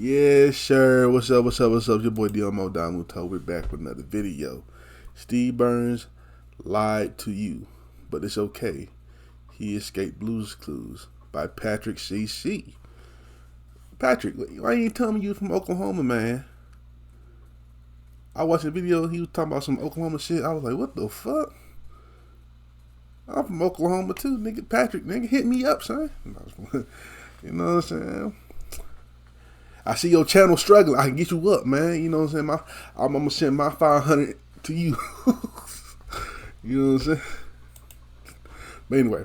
Yes, sure. What's up? What's up? What's up? Your boy Domuto. We're back with another video. Steve Burns lied to you, but it's okay. He escaped Blues Clues by Patrick CC. Patrick, why ain't you telling me you from Oklahoma, man? I watched a video. He was talking about some Oklahoma shit. I was like, what the fuck? I'm from Oklahoma too, nigga. Patrick, nigga, hit me up, son. You know what I'm saying? I see your channel struggling. I can get you up, man. You know what I'm saying? I'm gonna send my 500 to you. You know what I'm saying? But anyway,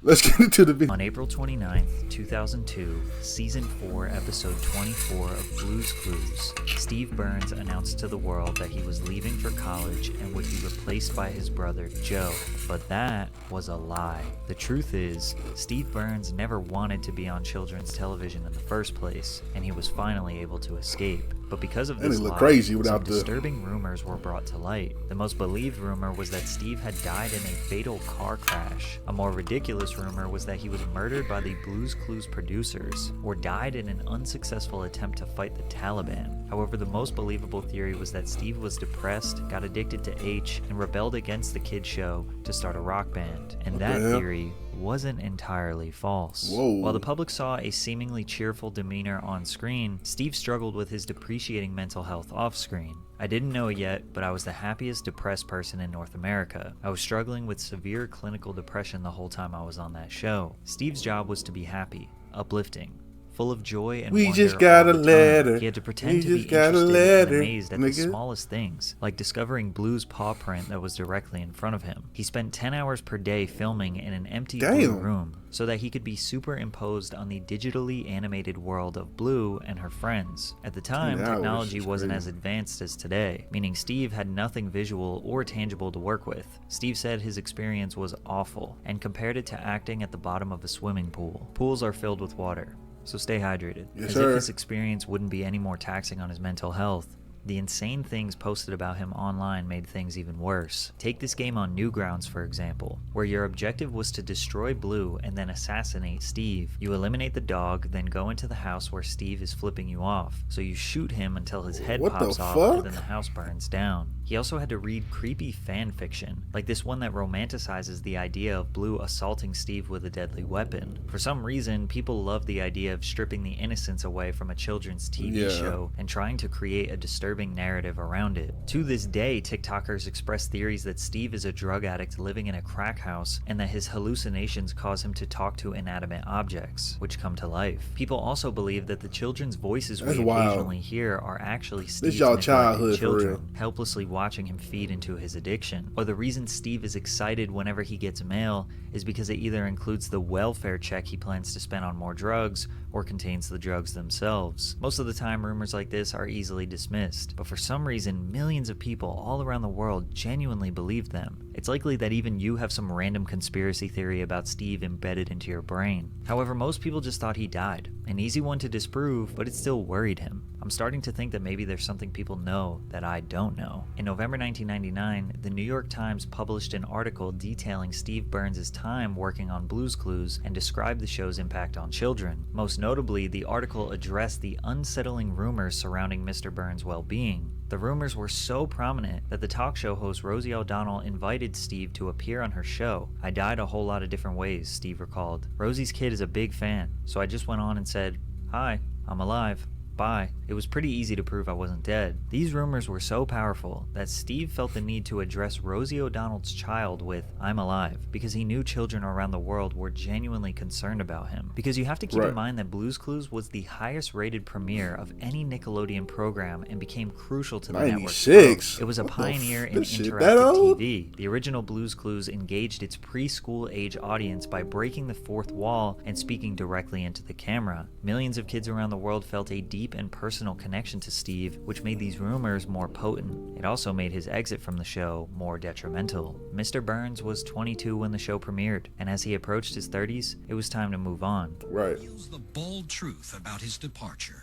let's get into the video. On April 29th, 2002, Season 4, Episode 24 of Blues Clues, Steve Burns announced to the world that he was leaving for college and would be replaced by his brother, Joe. But that was a lie. The truth is, Steve Burns never wanted to be on children's television in the first place, and he was finally able to escape. But because of this lie, some disturbing rumors were brought to light. The most believed rumor was that Steve had died in a fatal car crash. A more ridiculous rumor was that he was murdered by the Blues Clues producers, or died in an unsuccessful attempt to fight the Taliban. However, the most believable theory was that Steve was depressed, got addicted to H, and rebelled against the kids show to start a rock band. And that theory wasn't entirely false. While the public saw a seemingly cheerful demeanor on screen, Steve struggled with his depreciating mental health off screen. I didn't know it yet, but I was the happiest depressed person in North America. I was struggling with severe clinical depression the whole time I was on that show. Steve's job was to be happy, uplifting, full of joy and wonder. Just got a letter. He had to pretend to be interested and amazed at the smallest things, like discovering Blue's paw print that was directly in front of him. He spent 10 hours per day filming in an empty blue room so that he could be superimposed on the digitally animated world of Blue and her friends. At the time, technology wasn't as advanced as today, meaning Steve had nothing visual or tangible to work with. Steve said his experience was awful and compared it to acting at the bottom of a swimming pool. Pools are filled with water, so stay hydrated. As if his experience wouldn't be any more taxing on his mental health, the insane things posted about him online made things even worse. Take this game on Newgrounds, for example, where your objective was to destroy Blue and then assassinate Steve. You eliminate the dog, then go into the house where Steve is flipping you off. So you shoot him until his head pops off and then the house burns down. He also had to read creepy fan fiction, like this one that romanticizes the idea of Blue assaulting Steve with a deadly weapon. For some reason, people love the idea of stripping the innocence away from a children's TV show and trying to create a disturbing narrative around it. To this day, TikTokers express theories that Steve is a drug addict living in a crack house and that his hallucinations cause him to talk to inanimate objects, which come to life. People also believe that the children's voices we occasionally hear are actually Steve's neglected children, helplessly watching him feed into his addiction. Or the reason Steve is excited whenever he gets mail is because it either includes the welfare check he plans to spend on more drugs or contains the drugs themselves. Most of the time, rumors like this are easily dismissed, but for some reason, millions of people all around the world genuinely believed them. It's likely that even you have some random conspiracy theory about Steve embedded into your brain. However, most people just thought he died. An easy one to disprove, but it still worried him. I'm starting to think that maybe there's something people know that I don't know. In November 1999, the New York Times published an article detailing Steve Burns' time working on Blues Clues and described the show's impact on children. Most notably, the article addressed the unsettling rumors surrounding Mr. Burns' well-being. The rumors were so prominent that the talk show host Rosie O'Donnell invited Steve to appear on her show. I died a whole lot of different ways, Steve recalled. Rosie's kid is a big fan, so I just went on and said, "Hi, I'm alive. Bye." It was pretty easy to prove I wasn't dead. These rumors were so powerful that Steve felt the need to address Rosie O'Donnell's child with "I'm alive" because he knew children around the world were genuinely concerned about him. Because you have to keep in mind that Blues Clues was the highest rated premiere of any Nickelodeon program and became crucial to the network's growth. It was a pioneer in interactive TV. The original Blues Clues engaged its preschool age audience by breaking the fourth wall and speaking directly into the camera. Millions of kids around the world felt a deep and personal connection to Steve, which made these rumors more potent. It also made his exit from the show more detrimental. Mr. Burns was 22 when the show premiered, and as he approached his 30s, it was time to move on. Reveals the bold truth about his departure.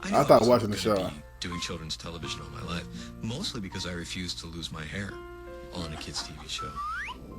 I thought watching the show. Doing children's television all my life, mostly because I refused to lose my hair on a kids' TV show,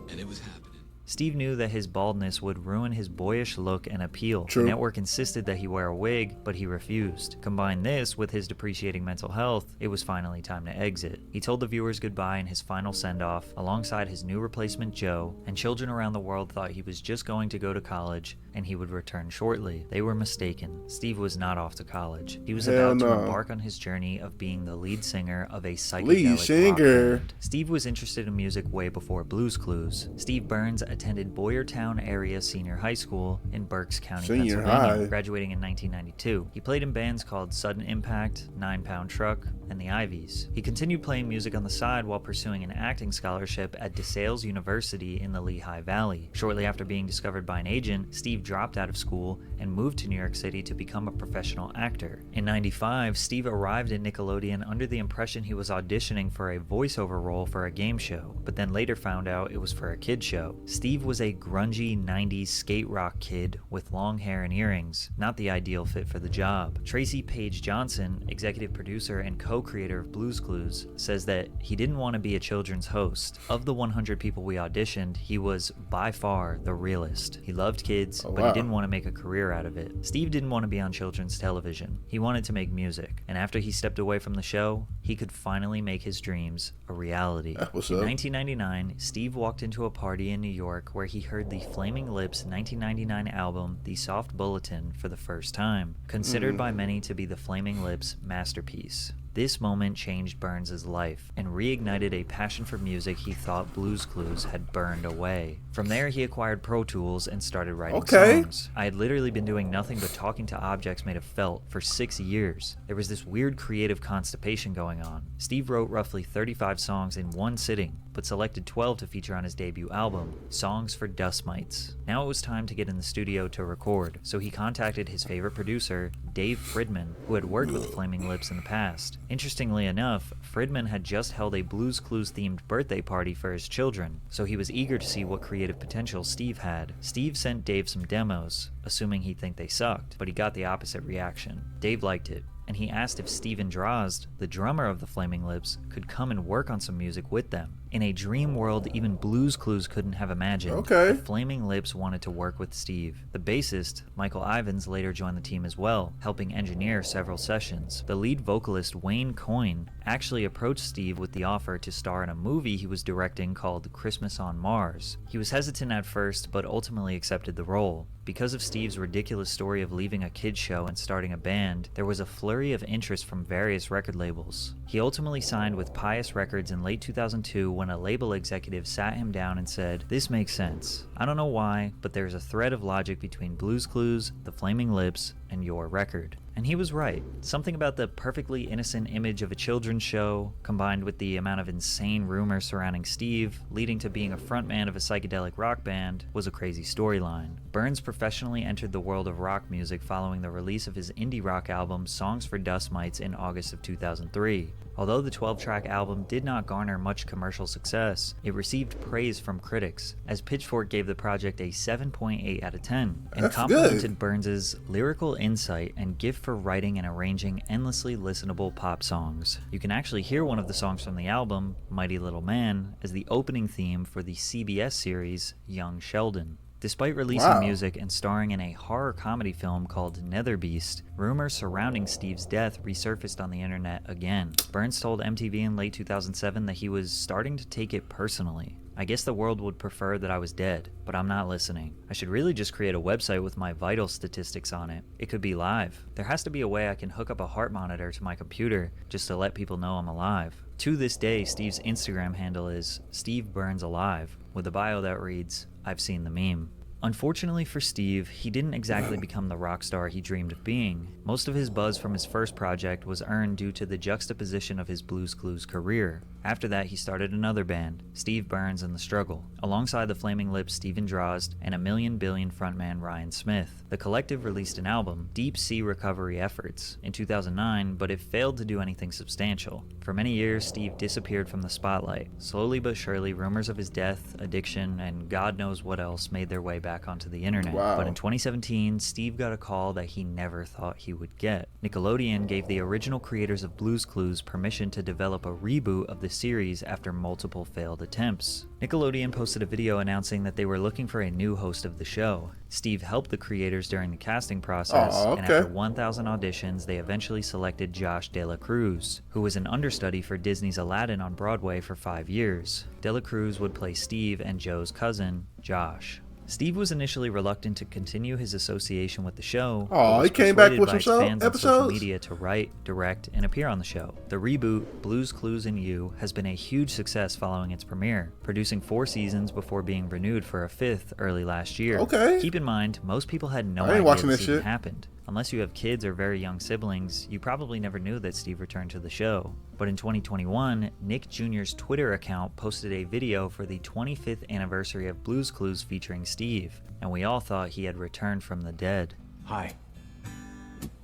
and it was happening. Steve knew that his baldness would ruin his boyish look and appeal. True. The network insisted that he wear a wig, but he refused. Combine this with his depreciating mental health, it was finally time to exit. He told the viewers goodbye in his final send-off, alongside his new replacement Joe, and children around the world thought he was just going to go to college and he would return shortly. They were mistaken. Steve was not off to college. He was about to embark on his journey of being the lead singer of a psychedelic rock band. Steve was interested in music way before Blues Clues. Steve Burns attended Boyertown Area Senior High School in Berks County, Pennsylvania, graduating in 1992. He played in bands called Sudden Impact, 9 Pound Truck, and the Ivies. He continued playing music on the side while pursuing an acting scholarship at DeSales University in the Lehigh Valley. Shortly after being discovered by an agent, Steve dropped out of school and moved to New York City to become a professional actor. In '95, Steve arrived at Nickelodeon under the impression he was auditioning for a voiceover role for a game show, but then later found out it was for a kid show. Steve was a grungy 90s skate rock kid with long hair and earrings, not the ideal fit for the job. Tracy Page Johnson, executive producer and co-creator of Blues Clues, says that he didn't want to be a children's host. Of the 100 people we auditioned, he was by far the realest. He loved kids, but he didn't want to make a career out of it. Steve didn't want to be on children's television. He wanted to make music, and after he stepped away from the show, he could finally make his dreams a reality. In 1999, Steve walked into a party in New York where he heard the Flaming Lips' 1999 album, The Soft Bulletin, for the first time, considered by many to be the Flaming Lips' masterpiece. This moment changed Burns' life and reignited a passion for music he thought Blues Clues had burned away. From there, he acquired Pro Tools and started writing songs. I had literally been doing nothing but talking to objects made of felt for 6 years. There was this weird creative constipation going on. Steve wrote roughly 35 songs in one sitting, but selected 12 to feature on his debut album, Songs for Dust Mites. Now it was time to get in the studio to record, so he contacted his favorite producer, Dave Fridman, who had worked with the Flaming Lips in the past. Interestingly enough, Fridman had just held a Blues Clues themed birthday party for his children, so he was eager to see what creative potential Steve had. Steve sent Dave some demos, assuming he'd think they sucked, but he got the opposite reaction. Dave liked it, and he asked if Steven Drozd, the drummer of the Flaming Lips, could come and work on some music with them. In a dream world even Blues Clues couldn't have imagined, the Flaming Lips wanted to work with Steve. The bassist, Michael Ivins, later joined the team as well, helping engineer several sessions. The lead vocalist, Wayne Coyne, actually approached Steve with the offer to star in a movie he was directing called Christmas on Mars. He was hesitant at first, but ultimately accepted the role. Because of Steve's ridiculous story of leaving a kids show and starting a band, there was a flurry of interest from various record labels. He ultimately signed with Pious Records in late 2002 when a label executive sat him down and said, "This makes sense. I don't know why, but there's a thread of logic between Blues Clues, the Flaming Lips, and your record." And he was right. Something about the perfectly innocent image of a children's show, combined with the amount of insane rumors surrounding Steve, leading to being a frontman of a psychedelic rock band, was a crazy storyline. Burns professionally entered the world of rock music following the release of his indie rock album Songs for Dust Mites in August of 2003. Although the 12-track album did not garner much commercial success, it received praise from critics, as Pitchfork gave the project a 7.8 out of 10, and complimented Burns' lyrical insight and gift for writing and arranging endlessly listenable pop songs. You can actually hear one of the songs from the album, Mighty Little Man, as the opening theme for the CBS series Young Sheldon. Despite releasing music and starring in a horror comedy film called Nether Beast, rumors surrounding Steve's death resurfaced on the internet again. Burns told MTV in late 2007 that he was starting to take it personally. "I guess the world would prefer that I was dead, but I'm not listening. I should really just create a website with my vital statistics on it. It could be live. There has to be a way I can hook up a heart monitor to my computer just to let people know I'm alive." To this day, Steve's Instagram handle is Steve Burns Alive, with a bio that reads, "I've seen the meme." Unfortunately for Steve, he didn't exactly become the rock star he dreamed of being. Most of his buzz from his first project was earned due to the juxtaposition of his Blues Clues career. After that, he started another band, Steve Burns and the Struggle, alongside the Flaming Lips' Steven Drozd and A Million Billion frontman Ryan Smith. The collective released an album, Deep Sea Recovery Efforts, in 2009, but it failed to do anything substantial. For many years, Steve disappeared from the spotlight. Slowly but surely, rumors of his death, addiction, and God knows what else made their way back back onto the internet. Wow. But in 2017, Steve got a call that he never thought he would get. Nickelodeon gave the original creators of Blue's Clues permission to develop a reboot of the series after multiple failed attempts. Nickelodeon posted a video announcing that they were looking for a new host of the show. Steve helped the creators during the casting process, and after 1,000 auditions, they eventually selected Josh De La Cruz, who was an understudy for Disney's Aladdin on Broadway for 5 years. De La Cruz would play Steve and Joe's cousin, Josh. Steve was initially reluctant to continue his association with the show. Oh, he came back with some fans episodes? on social media to write, direct, and appear on the show. The reboot, Blue's Clues and You, has been a huge success following its premiere, producing 4 seasons before being renewed for a 5th early last year. Okay. Keep in mind, most people had no I ain't idea watching this that even shit. happened. Unless you have kids or very young siblings, you probably never knew that Steve returned to the show. But in 2021, Nick Jr.'s Twitter account posted a video for the 25th anniversary of Blue's Clues featuring Steve, and we all thought he had returned from the dead. Hi.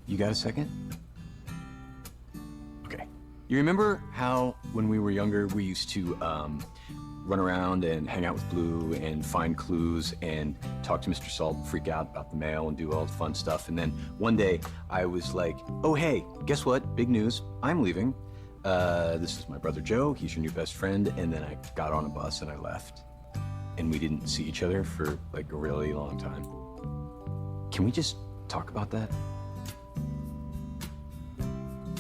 You got a second? Okay. You remember how when we were younger we used to run around and hang out with Blue and find clues and talk to Mr. Salt, freak out about the mail and do all the fun stuff. And then one day I was like, oh, hey, guess what? Big news. I'm leaving. This is my brother Joe. He's your new best friend. And then I got on a bus and I left. And we didn't see each other for like a really long time. Can we just talk about that?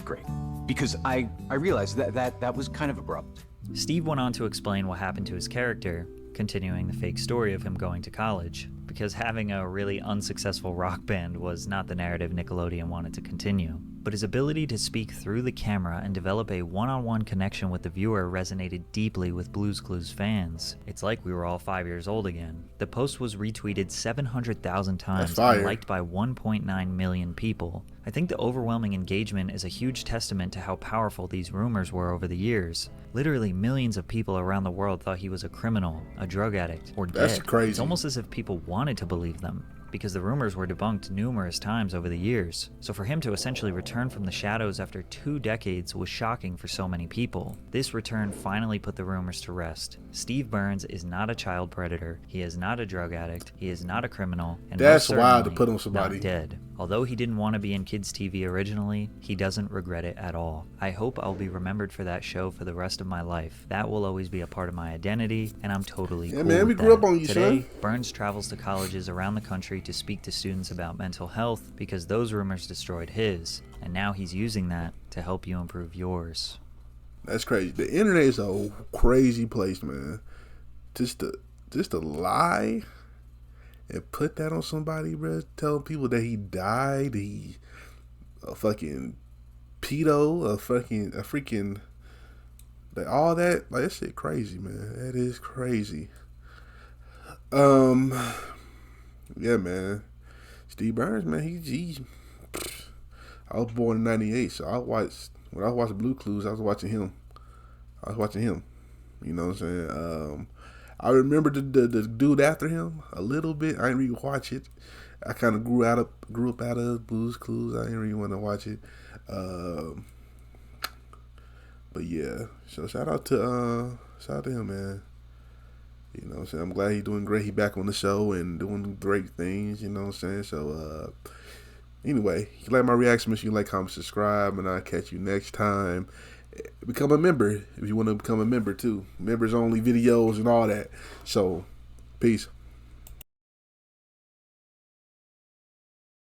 Great. Because I realized that was kind of abrupt. Steve went on to explain what happened to his character, continuing the fake story of him going to college, because having a really unsuccessful rock band was not the narrative Nickelodeon wanted to continue. But his ability to speak through the camera and develop a one-on-one connection with the viewer resonated deeply with Blue's Clues fans. It's like we were all 5 years old again. The post was retweeted 700,000 times and liked by 1.9 million people. I think the overwhelming engagement is a huge testament to how powerful these rumors were over the years. Literally millions of people around the world thought he was a criminal, a drug addict, or dead. That's crazy. It's almost as if people wanted to believe them, because the rumors were debunked numerous times over the years. So for him to essentially return from the shadows after 2 decades was shocking for so many people. This return finally put the rumors to rest. Steve Burns is not a child predator, he is not a drug addict, he is not a criminal, and that's most wild to certainly put on somebody. not dead. Although he didn't want to be in kids' TV originally, he doesn't regret it at all. I hope I'll be remembered for that show for the rest of my life. That will always be a part of my identity, and I'm totally cool man, we with grew that. up on you, Today, son. Burns travels to colleges around the country to speak to students about mental health because those rumors destroyed his, and now he's using that to help you improve yours. That's crazy. The internet is a crazy place, man. Just to lie and put that on somebody, bro. Tell people that he died, he a fucking pedo, a freaking like all that. Like that shit crazy, man. That is crazy. Yeah, man. Steve Burns, man, he I was born in '98, so when I watched Blue Clues, I was watching him. You know what I'm saying? I remember the dude after him a little bit. I didn't really watch it. I kind of grew up out of Blue's Clues. I didn't really want to watch it. But yeah, so shout out to him, man. You know what I'm saying? I'm glad he's doing great. He back on the show and doing great things, you know what I'm saying? So anyway, if you like my reaction, make sure you like, comment, subscribe, and I'll catch you next time. Become a member if you want to become a member too. Members only videos and all that. So, peace.